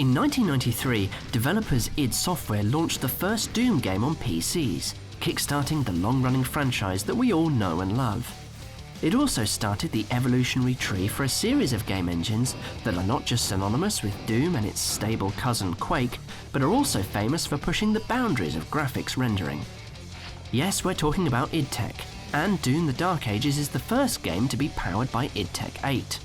In 1993, developers id Software launched the first Doom game on PCs, kickstarting the long-running franchise that we all know and love. It also started the evolutionary tree for a series of game engines that are not just synonymous with Doom and its stable cousin Quake, but are also famous for pushing the boundaries of graphics rendering. Yes, we're talking about id Tech, and Doom: The Dark Ages is the first game to be powered by id Tech 8.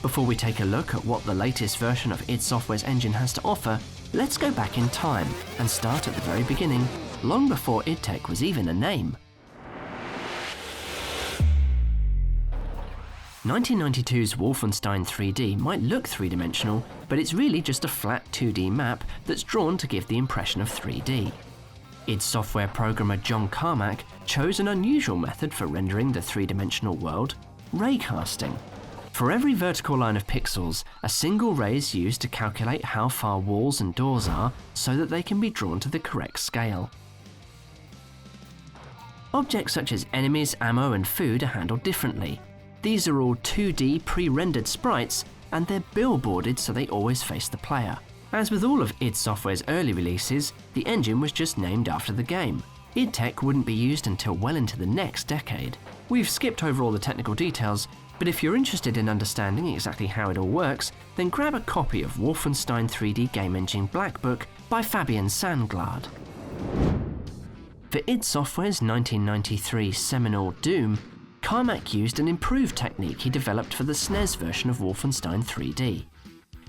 Before we take a look at what the latest version of id Software's engine has to offer, let's go back in time and start at the very beginning, long before id Tech was even a name. 1992's Wolfenstein 3D might look three-dimensional, but it's really just a flat 2D map that's drawn to give the impression of 3D. id Software programmer John Carmack chose an unusual method for rendering the three-dimensional world: raycasting. For every vertical line of pixels, a single ray is used to calculate how far walls and doors are so that they can be drawn to the correct scale. Objects such as enemies, ammo and food are handled differently. These are all 2D pre-rendered sprites, and they're billboarded so they always face the player. As with all of id Software's early releases, the engine was just named after the game. id Tech wouldn't be used until well into the next decade. We've skipped over all the technical details, but if you're interested in understanding exactly how it all works, then grab a copy of Wolfenstein 3D Game Engine Black Book by Fabian Sandglad. For id Software's 1993 seminal Doom, Carmack used an improved technique he developed for the SNES version of Wolfenstein 3D.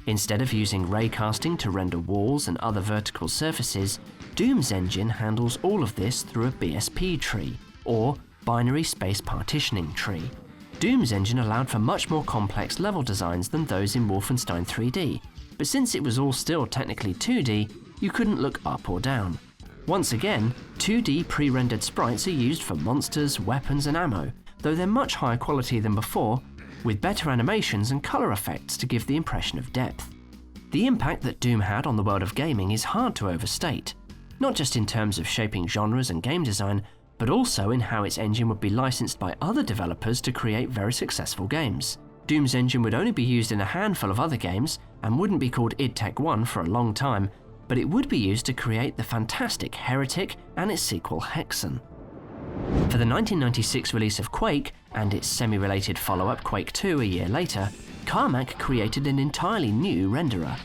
Instead of using raycasting to render walls and other vertical surfaces, Doom's engine handles all of this through a BSP tree, or binary space partitioning tree. Doom's engine allowed for much more complex level designs than those in Wolfenstein 3D, but since it was all still technically 2D, you couldn't look up or down. Once again, 2D pre-rendered sprites are used for monsters, weapons and ammo, though they're much higher quality than before, with better animations and colour effects to give the impression of depth. The impact that Doom had on the world of gaming is hard to overstate, not just in terms of shaping genres and game design, but also in how its engine would be licensed by other developers to create very successful games. Doom's engine would only be used in a handful of other games and wouldn't be called id Tech 1 for a long time, but it would be used to create the fantastic Heretic and its sequel Hexen. For the 1996 release of Quake, and its semi-related follow-up Quake 2 a year later, Carmack created an entirely new renderer.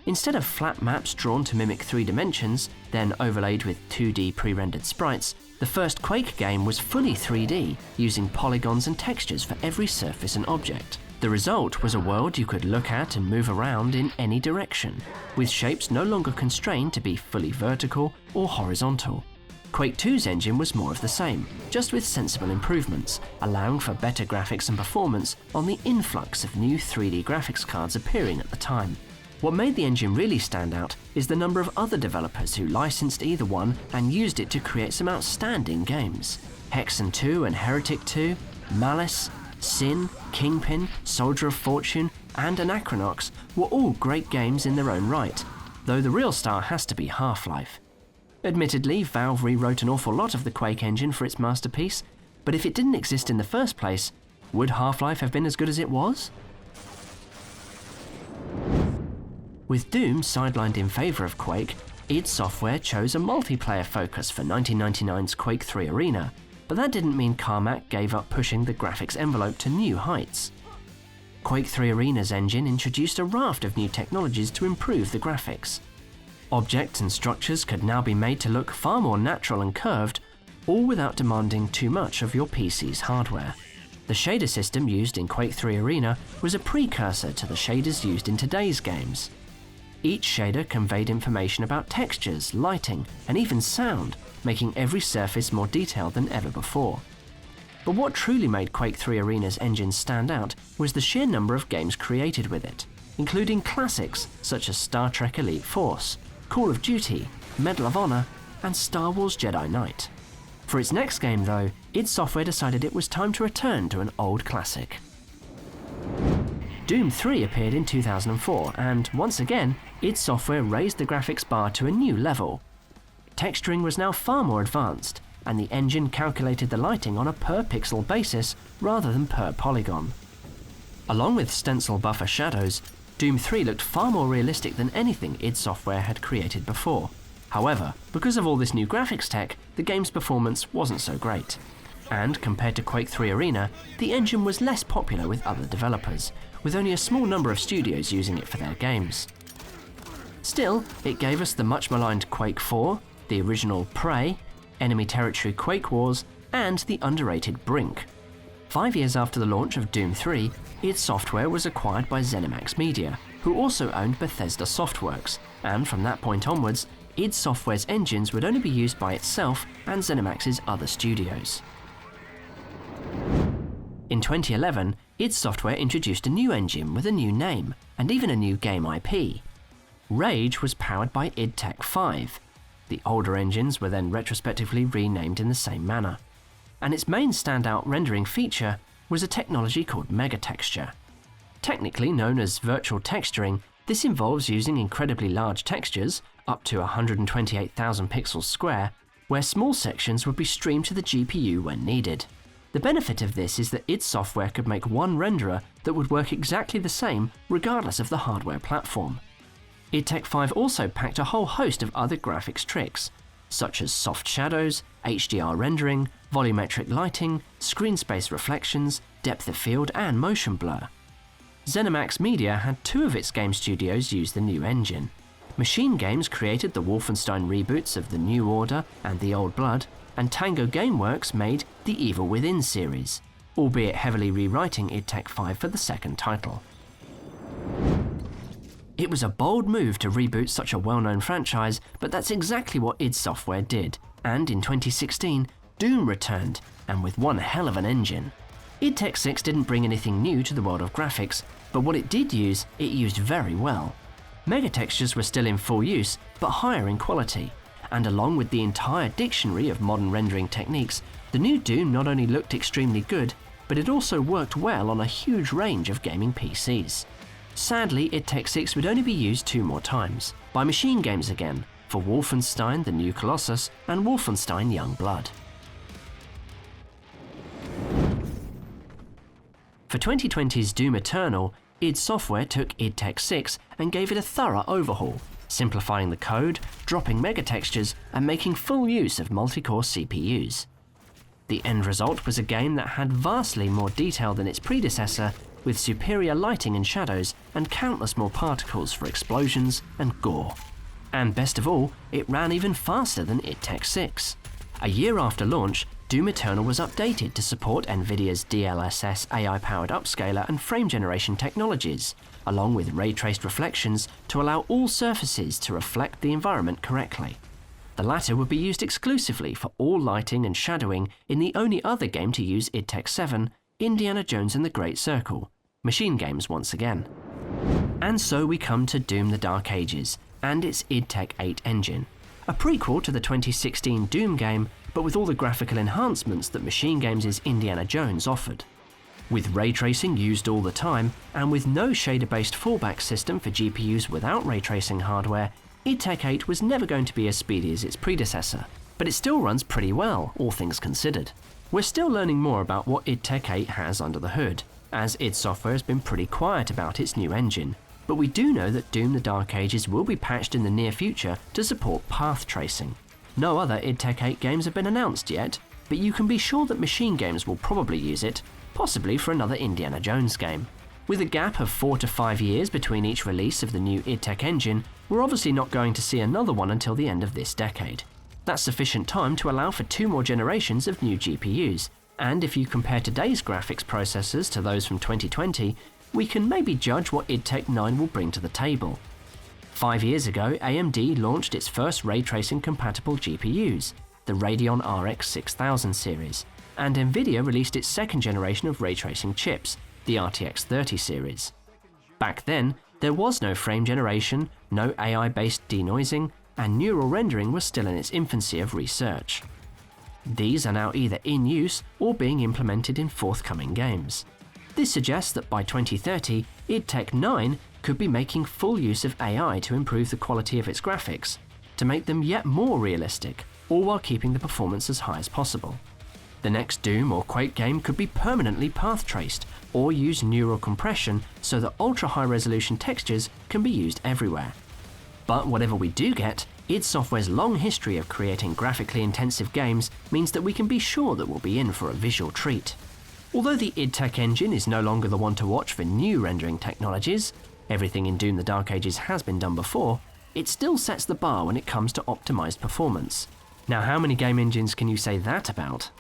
Instead of flat maps drawn to mimic 3 dimensions, then overlaid with 2D pre-rendered sprites, the first Quake game was fully 3D, using polygons and textures for every surface and object. The result was a world you could look at and move around in any direction, with shapes no longer constrained to be fully vertical or horizontal. Quake 2's engine was more of the same, just with sensible improvements, allowing for better graphics and performance on the influx of new 3D graphics cards appearing at the time. What made the engine really stand out is the number of other developers who licensed either one and used it to create some outstanding games. Hexen 2 and Heretic 2, Malice, Sin, Kingpin, Soldier of Fortune, and Anachronox were all great games in their own right, though the real star has to be Half-Life. Admittedly, Valve rewrote an awful lot of the Quake engine for its masterpiece, but if it didn't exist in the first place, would Half-Life have been as good as it was? With Doom sidelined in favour of Quake, id Software chose a multiplayer focus for 1999's Quake 3 Arena, but that didn't mean Carmack gave up pushing the graphics envelope to new heights. Quake 3 Arena's engine introduced a raft of new technologies to improve the graphics. Objects and structures could now be made to look far more natural and curved, all without demanding too much of your PC's hardware. The shader system used in Quake 3 Arena was a precursor to the shaders used in today's games. Each shader conveyed information about textures, lighting, and even sound, making every surface more detailed than ever before. But what truly made Quake 3 Arena's engine stand out was the sheer number of games created with it, including classics such as Star Trek Elite Force, Call of Duty, Medal of Honor, and Star Wars Jedi Knight. For its next game though, id Software decided it was time to return to an old classic. Doom 3 appeared in 2004, and once again, id Software raised the graphics bar to a new level. Texturing was now far more advanced, and the engine calculated the lighting on a per-pixel basis rather than per polygon. Along with stencil buffer shadows, Doom 3 looked far more realistic than anything id Software had created before. However, because of all this new graphics tech, the game's performance wasn't so great. And compared to Quake 3 Arena, the engine was less popular with other developers, with only a small number of studios using it for their games. Still, it gave us the much maligned Quake 4, the original Prey, Enemy Territory Quake Wars, and the underrated Brink. 5 years after the launch of Doom 3, id Software was acquired by ZeniMax Media, who also owned Bethesda Softworks, and from that point onwards, id Software's engines would only be used by itself and ZeniMax's other studios. In 2011, id Software introduced a new engine with a new name, and even a new game IP. Rage was powered by id Tech 5. The older engines were then retrospectively renamed in the same manner. And its main standout rendering feature was a technology called megatexture. Technically known as virtual texturing, this involves using incredibly large textures, up to 128,000 pixels square, where small sections would be streamed to the GPU when needed. The benefit of this is that id Software could make one renderer that would work exactly the same regardless of the hardware platform. id Tech 5 also packed a whole host of other graphics tricks, such as soft shadows, HDR rendering, volumetric lighting, screen space reflections, depth of field, and motion blur. ZeniMax Media had 2 of its game studios use the new engine. Machine Games created the Wolfenstein reboots of The New Order and The Old Blood, and Tango Gameworks made the Evil Within series, albeit heavily rewriting id Tech 5 for the second title. It was a bold move to reboot such a well-known franchise, but that's exactly what id Software did, and in 2016, Doom returned, and with one hell of an engine. id Tech 6 didn't bring anything new to the world of graphics, but what it did use, it used very well. Megatextures were still in full use, but higher in quality, and along with the entire dictionary of modern rendering techniques, the new Doom not only looked extremely good, but it also worked well on a huge range of gaming PCs. Sadly, id Tech 6 would only be used 2 more times, by Machine Games again, for Wolfenstein: The New Colossus and Wolfenstein: Young Blood. For 2020's DOOMEternal, id Software took id Tech 6 and gave it a thorough overhaul, simplifying the code, dropping megatextures, and making full use of multi-core CPUs. The end result was a game that had vastly more detail than its predecessor, with superior lighting and shadows and countless more particles for explosions and gore. And best of all, it ran even faster than id Tech 6. A year after launch, DOOMEternal was updated to support NVIDIA's DLSS AI-powered upscaler and frame generation technologies, along with ray-traced reflections to allow all surfaces to reflect the environment correctly. The latter would be used exclusively for all lighting and shadowing in the only other game to use id Tech 7, Indiana Jones and the Great Circle, Machine Games once again. And so we come to Doom: The Dark Ages, and its id Tech 8 engine, a prequel to the 2016 Doom game, but with all the graphical enhancements that Machine Games' Indiana Jones offered. With ray tracing used all the time, and with no shader-based fallback system for GPUs without ray tracing hardware, id Tech 8 was never going to be as speedy as its predecessor, but it still runs pretty well, all things considered. We're still learning more about what id Tech 8 has under the hood, as id Software has been pretty quiet about its new engine, but we do know that Doom: The Dark Ages will be patched in the near future to support path tracing. No other id Tech 8 games have been announced yet, but you can be sure that Machine Games will probably use it, possibly for another Indiana Jones game. With a gap of 4 to 5 years between each release of the new id Tech engine, we're obviously not going to see another one until the end of this decade. That's sufficient time to allow for 2 more generations of new GPUs, and if you compare today's graphics processors to those from 2020, we can maybe judge what id Tech 9 will bring to the table. 5 years ago, AMD launched its first ray tracing compatible GPUs, the Radeon RX 6000 series, and Nvidia released its second generation of ray tracing chips, the RTX 30 series. Back then, there was no frame generation, no AI-based denoising, and neural rendering was still in its infancy of research. These are now either in use or being implemented in forthcoming games. This suggests that by 2030, id Tech 9 could be making full use of AI to improve the quality of its graphics, to make them yet more realistic, all while keeping the performance as high as possible. The next Doom or Quake game could be permanently path traced, or use neural compression so that ultra-high resolution textures can be used everywhere. But whatever we do get, id Software's long history of creating graphically intensive games means that we can be sure that we'll be in for a visual treat. Although the id Tech engine is no longer the one to watch for new rendering technologies, everything in Doom the Dark Ages has been done before, it still sets the bar when it comes to optimized performance. Now, how many game engines can you say that about?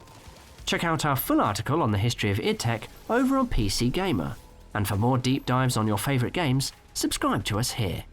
Check out our full article on the history of id Tech over on PC Gamer, and for more deep dives on your favourite games, subscribe to us here.